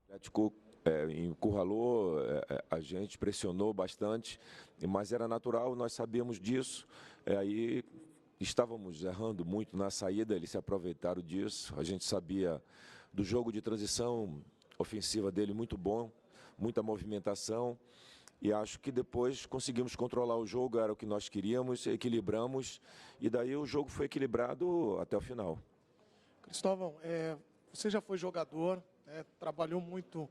Atlético encurralou a gente, pressionou bastante, mas era natural, nós sabíamos disso. Aí estávamos errando muito na saída, eles se aproveitaram disso. A gente sabia do jogo de transição ofensiva dele muito bom, muita movimentação. E acho que depois conseguimos controlar o jogo, era o que nós queríamos, equilibramos, e daí o jogo foi equilibrado até o final. Cristóvão, você já foi jogador, né, trabalhou muito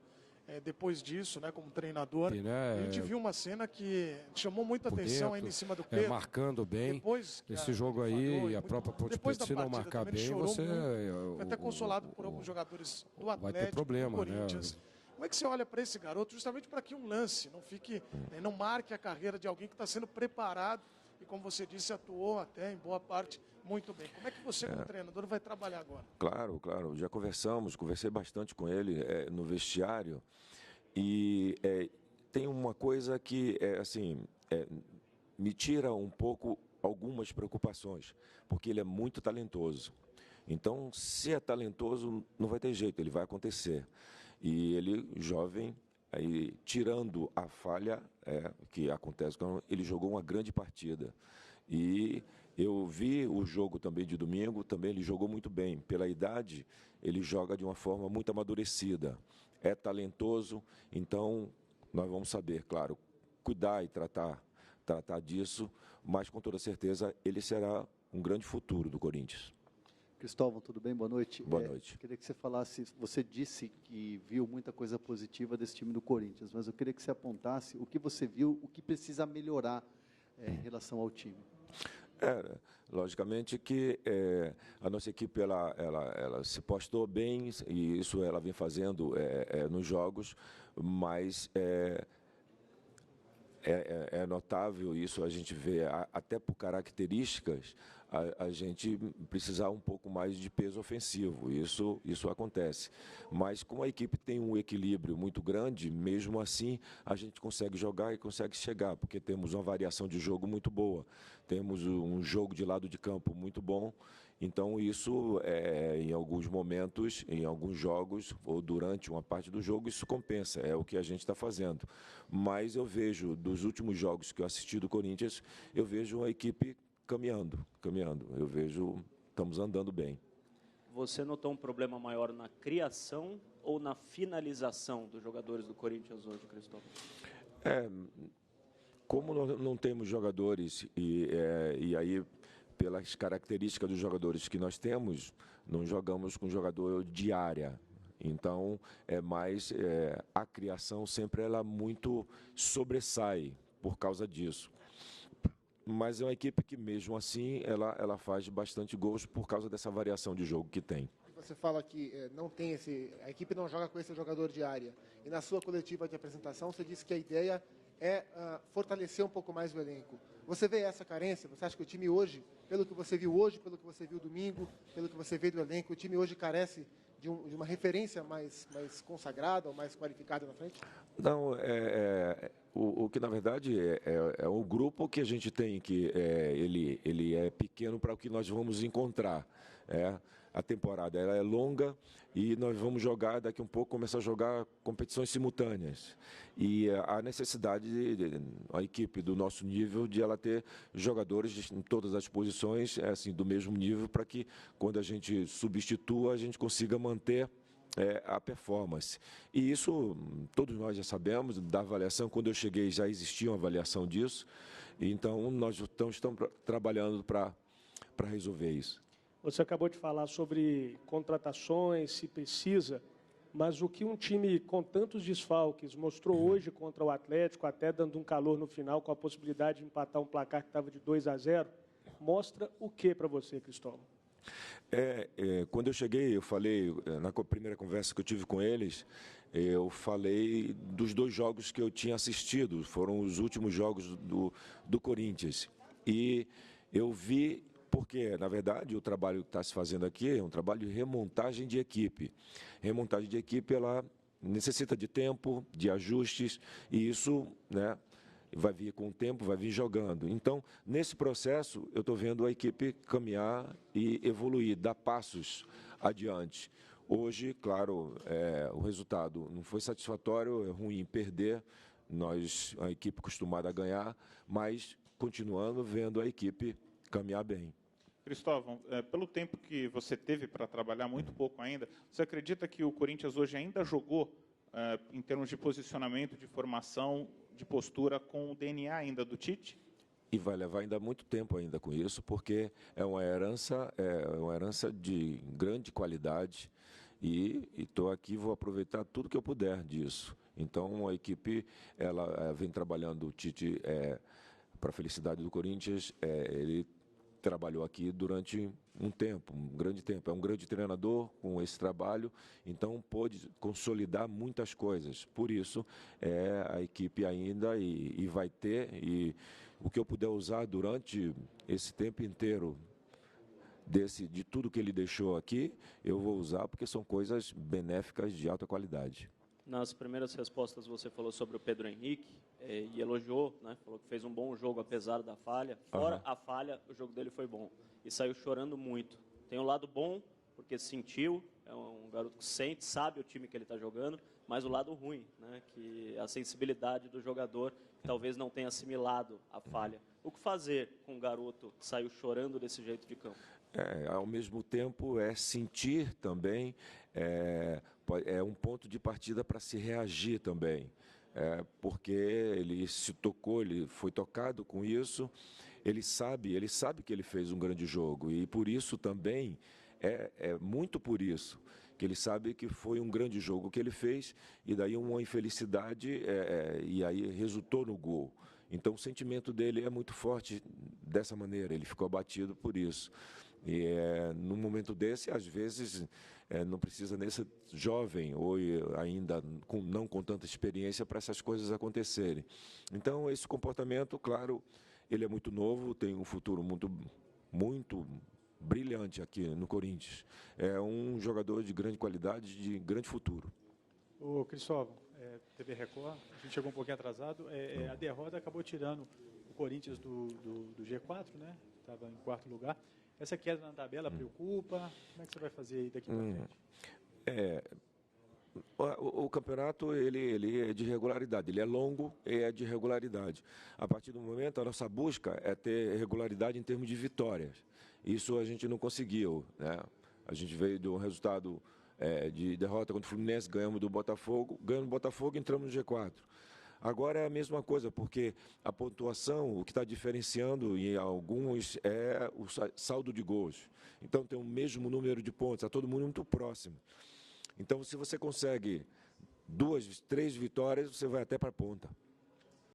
depois disso, né, como treinador. E, né, a gente viu uma cena que chamou muita por atenção dentro, ainda em cima do Pedro. marcando bem. Depois Esse jogo aí, e a própria Ponte Preta, se não marcar bem, você... Foi até consolado por alguns jogadores do Atlético, vai ter problema, do Corinthians. né? Como é que você olha para esse garoto, justamente para que um lance não fique, não marque a carreira de alguém que está sendo preparado e, como você disse, atuou até em boa parte muito bem. Como é que você, como treinador, vai trabalhar agora? Claro, claro. Já conversei bastante com ele no vestiário. E tem uma coisa que, me tira um pouco algumas preocupações, porque ele é muito talentoso. Então, se é talentoso, não vai ter jeito, ele vai acontecer. E ele, jovem, aí, tirando a falha que acontece, ele jogou uma grande partida. E eu vi o jogo também de domingo, também ele jogou muito bem. Pela idade, ele joga de uma forma muito amadurecida. É talentoso, então nós vamos saber, claro, cuidar e tratar disso, mas com toda certeza ele será um grande futuro do Corinthians. Cristóvão, tudo bem? Boa noite. Boa noite. Queria que você falasse, você disse que viu muita coisa positiva desse time do Corinthians, mas eu queria que você apontasse o que você viu, o que precisa melhorar em relação ao time. Logicamente que a nossa equipe ela se postou bem, e isso ela vem fazendo nos jogos, mas é notável isso, a gente vê, até por características, a gente precisar um pouco mais de peso ofensivo, isso acontece. Mas como a equipe tem um equilíbrio muito grande, mesmo assim a gente consegue jogar e consegue chegar, porque temos uma variação de jogo muito boa, temos um jogo de lado de campo muito bom, então isso em alguns momentos, em alguns jogos, ou durante uma parte do jogo, isso compensa, é o que a gente está fazendo. Mas eu vejo, dos últimos jogos que eu assisti do Corinthians, eu vejo a equipe caminhando. Eu vejo, estamos andando bem. Você notou um problema maior na criação ou na finalização dos jogadores do Corinthians hoje, Cristóvão? Como não temos jogadores e aí, pelas características dos jogadores que nós temos, não jogamos com jogador de área. Então, a criação sempre ela muito sobressai por causa disso. Mas é uma equipe que, mesmo assim, ela faz bastante gols por causa dessa variação de jogo que tem. Você fala que não tem a equipe não joga com esse jogador de área. E na sua coletiva de apresentação, você disse que a ideia é fortalecer um pouco mais o elenco. Você vê essa carência? Você acha que o time hoje, pelo que você viu hoje, pelo que você viu domingo, pelo que você vê do elenco, o time hoje carece de uma referência mais consagrada ou mais qualificada na frente? Não, o que na verdade é o grupo que a gente tem, que ele é pequeno para o que nós vamos encontrar. A temporada ela é longa e nós vamos jogar, daqui um pouco, começar a jogar competições simultâneas. E a necessidade a equipe do nosso nível de ela ter jogadores em todas as posições assim, do mesmo nível, para que quando a gente substitua, a gente consiga manter a performance. E isso todos nós já sabemos, da avaliação, quando eu cheguei já existia uma avaliação disso, então nós estamos trabalhando para resolver isso. Você acabou de falar sobre contratações, se precisa, mas o que um time com tantos desfalques mostrou hoje contra o Atlético, até dando um calor no final, com a possibilidade de empatar um placar que estava de 2-0, mostra o que para você, Cristóvão? Quando eu cheguei, eu falei, na primeira conversa que eu tive com eles, eu falei dos 2 jogos que eu tinha assistido, foram os últimos jogos do Corinthians. E eu vi, porque, na verdade, o trabalho que está se fazendo aqui é um trabalho de remontagem de equipe. Remontagem de equipe, ela necessita de tempo, de ajustes, e isso, né, vai vir com o tempo, vai vir jogando. Então, nesse processo, eu estou vendo a equipe caminhar e evoluir, dar passos adiante. Hoje, claro, o resultado não foi satisfatório, é ruim perder, nós, a equipe acostumada a ganhar, mas continuando vendo a equipe caminhar bem. Cristóvão, pelo tempo que você teve para trabalhar, muito pouco ainda, você acredita que o Corinthians hoje ainda jogou, em termos de posicionamento, de formação, de postura, com o DNA ainda do Tite? E vai levar ainda muito tempo ainda com isso, porque é uma herança de grande qualidade e estou aqui, vou aproveitar tudo que eu puder disso. Então, a equipe ela vem trabalhando, o Tite, para a felicidade do Corinthians, ele trabalhou aqui durante um tempo, um grande tempo. É um grande treinador com esse trabalho, então pôde consolidar muitas coisas. Por isso, a equipe ainda e vai ter, e o que eu puder usar durante esse tempo inteiro, de tudo que ele deixou aqui, eu vou usar, porque são coisas benéficas de alta qualidade. Nas primeiras respostas você falou sobre o Pedro Henrique e elogiou, né? Falou que fez um bom jogo apesar da falha. Fora a falha, o jogo dele foi bom. E saiu chorando muito. Tem um lado bom, porque sentiu, é um garoto que sente, sabe o time que ele está jogando, mas o lado ruim, né? Que a sensibilidade do jogador, que talvez não tenha assimilado a falha. O que fazer com um garoto que saiu chorando desse jeito de campo? Ao mesmo tempo, sentir também, é um ponto de partida para se reagir também, porque ele se tocou, ele foi tocado com isso, ele sabe que ele fez um grande jogo e por isso também, muito por isso, que ele sabe que foi um grande jogo que ele fez e daí uma infelicidade e aí resultou no gol. Então o sentimento dele é muito forte dessa maneira, ele ficou abatido por isso. E num momento desse, às vezes, não precisa nem ser jovem ou ainda não com tanta experiência para essas coisas acontecerem. Então, esse comportamento, claro, ele é muito novo, tem um futuro muito, muito brilhante aqui no Corinthians. É um jogador de grande qualidade, de grande futuro. Ô, Cristóvão, TV Record, a gente chegou um pouquinho atrasado. A derrota acabou tirando o Corinthians do G4, né? Estava em 4º lugar. Essa queda na tabela preocupa? Como é que você vai fazer aí daqui para frente? O campeonato ele é de regularidade, ele é longo e é de regularidade. A partir do momento, a nossa busca é ter regularidade em termos de vitórias. Isso a gente não conseguiu, né? A gente veio de um resultado de derrota contra o Fluminense, ganhamos do Botafogo, entramos no G4. Agora é a mesma coisa, porque a pontuação, o que está diferenciando em alguns é o saldo de gols. Então tem o mesmo número de pontos, está todo mundo muito próximo. Então se você consegue 2, 3 vitórias, você vai até para a ponta.